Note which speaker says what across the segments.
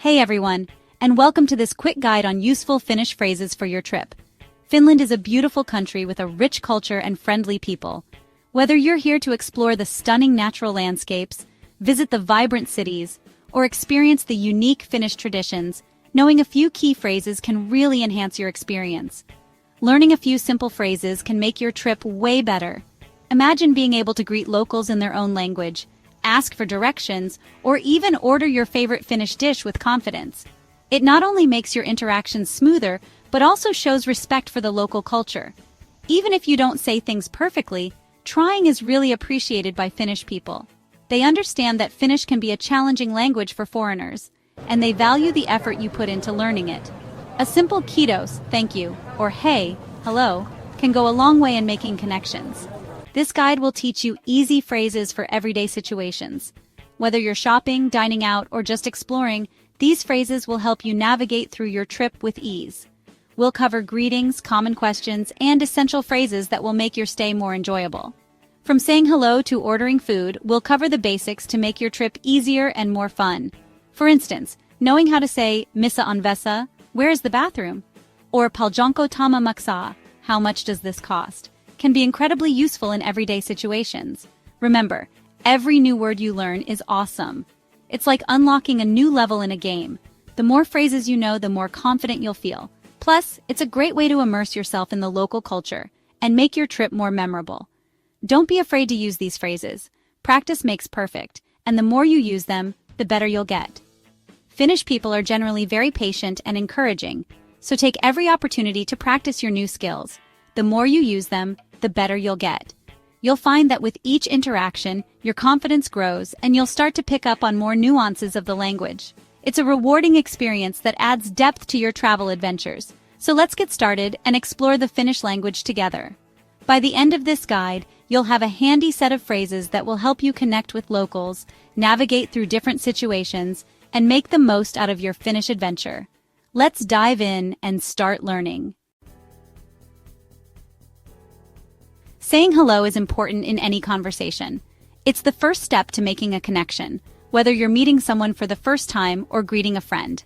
Speaker 1: Hey everyone, and welcome to this quick guide on useful Finnish phrases for your trip. Finland is a beautiful country with a rich culture and friendly people. Whether you're here to explore the stunning natural landscapes, visit the vibrant cities, or experience the unique Finnish traditions, knowing a few key phrases can really enhance your experience. Learning a few simple phrases can make your trip way better. Imagine being able to greet locals in their own language, ask for directions, or even order your favorite Finnish dish with confidence. It not only makes your interactions smoother, but also shows respect for the local culture. Even if you don't say things perfectly, trying is really appreciated by Finnish people. They understand that Finnish can be a challenging language for foreigners, and they value the effort you put into learning it. A simple Kiitos, thank you, or hey, hello, can go a long way in making connections. This guide will teach you easy phrases for everyday situations. Whether you're shopping, dining out, or just exploring, these phrases will help you navigate through your trip with ease. We'll cover greetings, common questions, and essential phrases that will make your stay more enjoyable. From saying hello to ordering food, we'll cover the basics to make your trip easier and more fun. For instance, knowing how to say "Missä on vessa," where is the bathroom? Or "Paljonko tama maksaa," how much does this cost? Can be incredibly useful in everyday situations. Remember, every new word you learn is awesome. It's like unlocking a new level in a game. The more phrases you know, the more confident you'll feel. Plus, it's a great way to immerse yourself in the local culture and make your trip more memorable. Don't be afraid to use these phrases. Practice makes perfect, and the more you use them, the better you'll get. Finnish people are generally very patient and encouraging, so take every opportunity to practice your new skills. The more you use them, the better you'll get. You'll find that with each interaction, your confidence grows and you'll start to pick up on more nuances of the language. It's a rewarding experience that adds depth to your travel adventures. So let's get started and explore the Finnish language together. By the end of this guide, you'll have a handy set of phrases that will help you connect with locals, navigate through different situations, and make the most out of your Finnish adventure. Let's dive in and start learning. Saying hello is important in any conversation. It's the first step to making a connection, whether you're meeting someone for the first time or greeting a friend.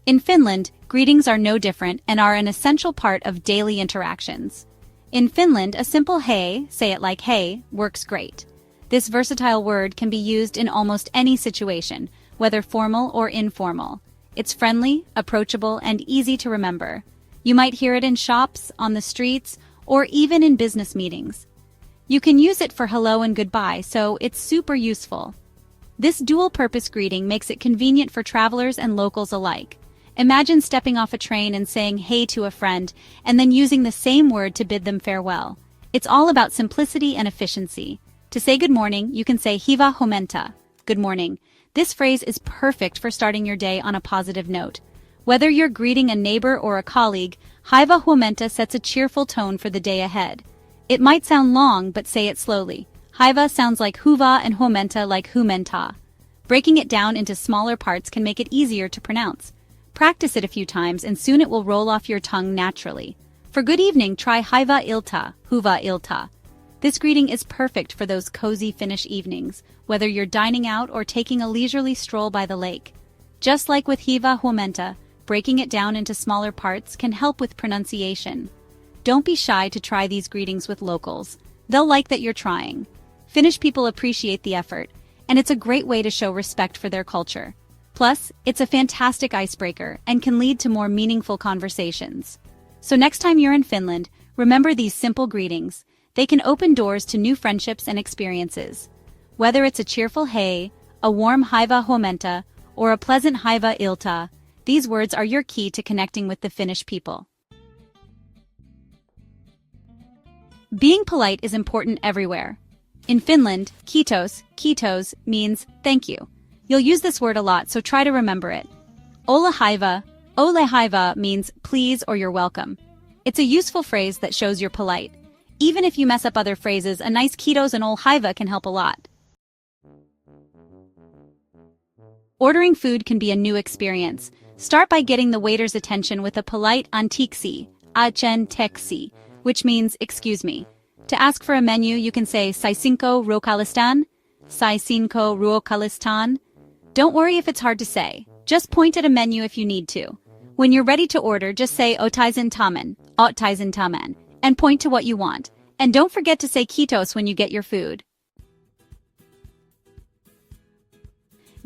Speaker 1: In Finland, greetings are no different and are an essential part of daily interactions. In Finland, a simple hey, say it like hey, works great. This versatile word can be used in almost any situation, whether formal or informal. It's friendly, approachable, and easy to remember. You might hear it in shops, on the streets, or even in business meetings. You can use it for hello and goodbye, so it's super useful. This dual-purpose greeting makes it convenient for travelers and locals alike. Imagine stepping off a train and saying hey to a friend, and then using the same word to bid them farewell. It's all about simplicity and efficiency. To say good morning, you can say hyvää huomenta, good morning. This phrase is perfect for starting your day on a positive note. Whether you're greeting a neighbor or a colleague, hyvää huomenta sets a cheerful tone for the day ahead. It might sound long, but say it slowly. Hyvä sounds like hyvää and huomenta like huomenta. Breaking it down into smaller parts can make it easier to pronounce. Practice it a few times and soon it will roll off your tongue naturally. For good evening, try hyvää iltaa, hyvää iltaa. This greeting is perfect for those cozy Finnish evenings, whether you're dining out or taking a leisurely stroll by the lake. Just like with hyvää huomenta, breaking it down into smaller parts can help with pronunciation. Don't be shy to try these greetings with locals. They'll like that you're trying. Finnish people appreciate the effort, and it's a great way to show respect for their culture. Plus, it's a fantastic icebreaker and can lead to more meaningful conversations. So next time you're in Finland, remember these simple greetings. They can open doors to new friendships and experiences. Whether it's a cheerful hey, a warm hyvää huomenta, or a pleasant hyvää iltaa, these words are your key to connecting with the Finnish people. Being polite is important everywhere. In Finland, kiitos means thank you. You'll use this word a lot, so try to remember it. Ole hyvä means please or you're welcome. It's a useful phrase that shows you're polite. Even if you mess up other phrases, a nice kiitos and ole hyvä can help a lot. Ordering food can be a new experience. Start by getting the waiter's attention with a polite anteeksi, which means excuse me. To ask for a menu, you can say saisinko ruokalistan, Don't worry if it's hard to say. Just point at a menu if you need to. When you're ready to order, just say otaisen taman, and point to what you want. And don't forget to say Kiitos when you get your food.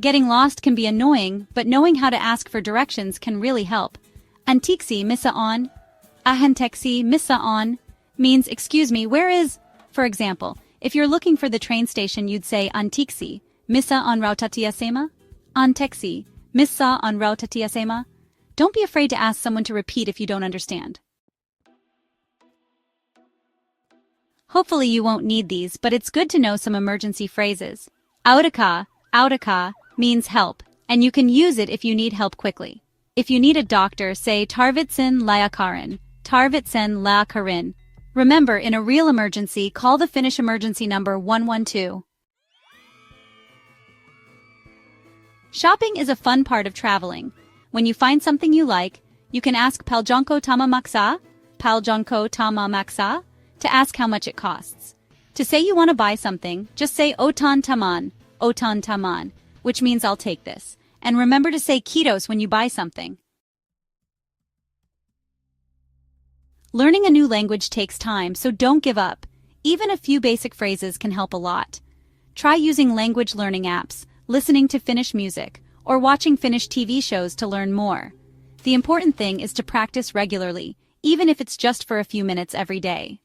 Speaker 1: Getting lost can be annoying, but knowing how to ask for directions can really help. Anteeksi, missä on? Anteeksi, missä on? Means, excuse me, where is? For example, if you're looking for the train station, you'd say Anteeksi, missä on rautatieasema? Anteeksi, missä on rautatieasema? Don't be afraid to ask someone to repeat if you don't understand. Hopefully you won't need these, but it's good to know some emergency phrases. Autaka means help, and you can use it if you need help quickly. If you need a doctor, say tarvitsen lääkärin. Remember, in a real emergency, call the Finnish emergency number 112. Shopping is a fun part of traveling. When you find something you like, you can ask paljonko tama maksa, to ask how much it costs. To say you want to buy something, just say otan taman, which means I'll take this. And remember to say Kiitos when you buy something. Learning a new language takes time, so don't give up. Even a few basic phrases can help a lot. Try using language learning apps, listening to Finnish music, or watching Finnish TV shows to learn more. The important thing is to practice regularly, even if it's just for a few minutes every day.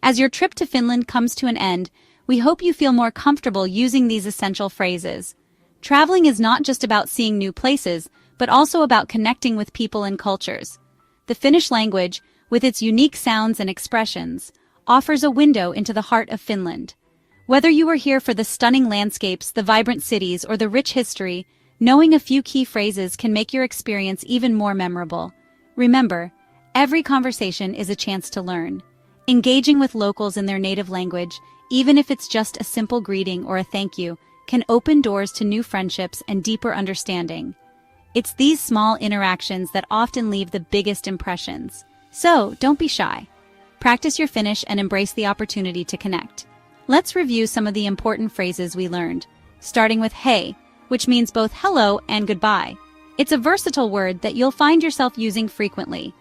Speaker 1: As your trip to Finland comes to an end, we hope you feel more comfortable using these essential phrases. Traveling is not just about seeing new places, but also about connecting with people and cultures. The Finnish language, with its unique sounds and expressions, offers a window into the heart of Finland. Whether you are here for the stunning landscapes, the vibrant cities, or the rich history, knowing a few key phrases can make your experience even more memorable. Remember, every conversation is a chance to learn. Engaging with locals in their native language, even if it's just a simple greeting or a thank you, can open doors to new friendships and deeper understanding. It's these small interactions that often leave the biggest impressions. So, don't be shy. Practice your Finnish and embrace the opportunity to connect. Let's review some of the important phrases we learned, starting with hei, which means both hello and goodbye. It's a versatile word that you'll find yourself using frequently.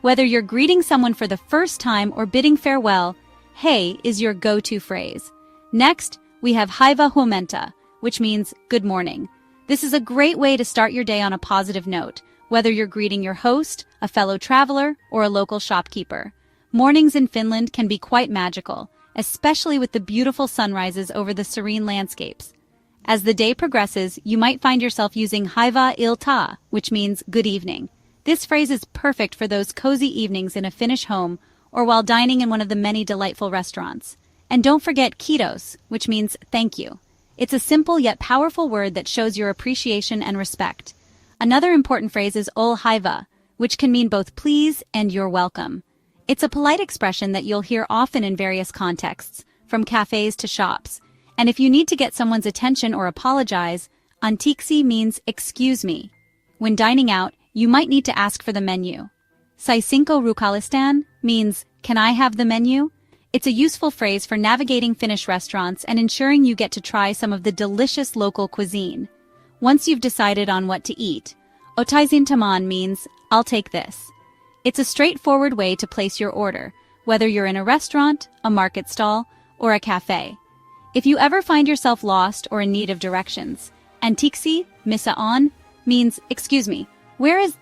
Speaker 1: Whether you're greeting someone for the first time or bidding farewell, hei is your go-to phrase. Next, we have haiva huomenta, which means good morning. This is a great way to start your day on a positive note, whether you're greeting your host, a fellow traveler, or a local shopkeeper. Mornings in Finland can be quite magical, especially with the beautiful sunrises over the serene landscapes. As the day progresses, you might find yourself using haiva ilta, which means good evening. This phrase is perfect for those cozy evenings in a Finnish home or while dining in one of the many delightful restaurants. And don't forget Kiitos, which means thank you. It's a simple yet powerful word that shows your appreciation and respect. Another important phrase is ol haiva, which can mean both please and you're welcome. It's a polite expression that you'll hear often in various contexts, from cafes to shops. And if you need to get someone's attention or apologize, anteeksi means excuse me. When dining out, you might need to ask for the menu. Saisinko ruokalistan means, can I have the menu? It's a useful phrase for navigating Finnish restaurants and ensuring you get to try some of the delicious local cuisine. Once you've decided on what to eat, otaisen taman means, I'll take this. It's a straightforward way to place your order, whether you're in a restaurant, a market stall, or a cafe. If you ever find yourself lost or in need of directions, anteeksi, missä on, means, excuse me, where is?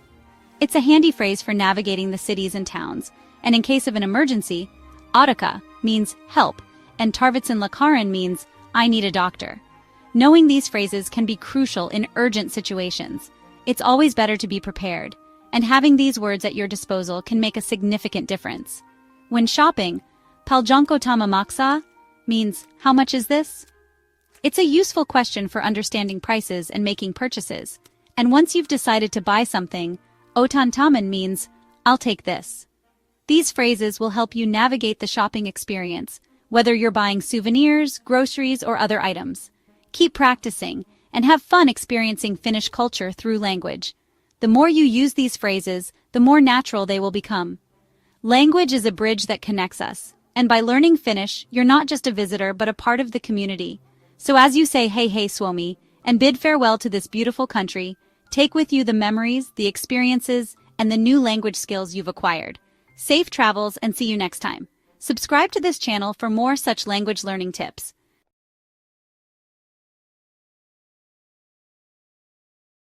Speaker 1: It's a handy phrase for navigating the cities and towns, and in case of an emergency, autaka means help, and tarvitsen lääkärin means I need a doctor. Knowing these phrases can be crucial in urgent situations. It's always better to be prepared, and having these words at your disposal can make a significant difference. When shopping, paljonko tama maksa means how much is this? It's a useful question for understanding prices and making purchases. And once you've decided to buy something, otan taman means, I'll take this. These phrases will help you navigate the shopping experience, whether you're buying souvenirs, groceries, or other items. Keep practicing, and have fun experiencing Finnish culture through language. The more you use these phrases, the more natural they will become. Language is a bridge that connects us, and by learning Finnish, you're not just a visitor but a part of the community. So as you say hey hey Suomi, and bid farewell to this beautiful country, take with you the memories, the experiences, and the new language skills you've acquired. Safe travels and see you next time. Subscribe to this channel for more such language learning tips.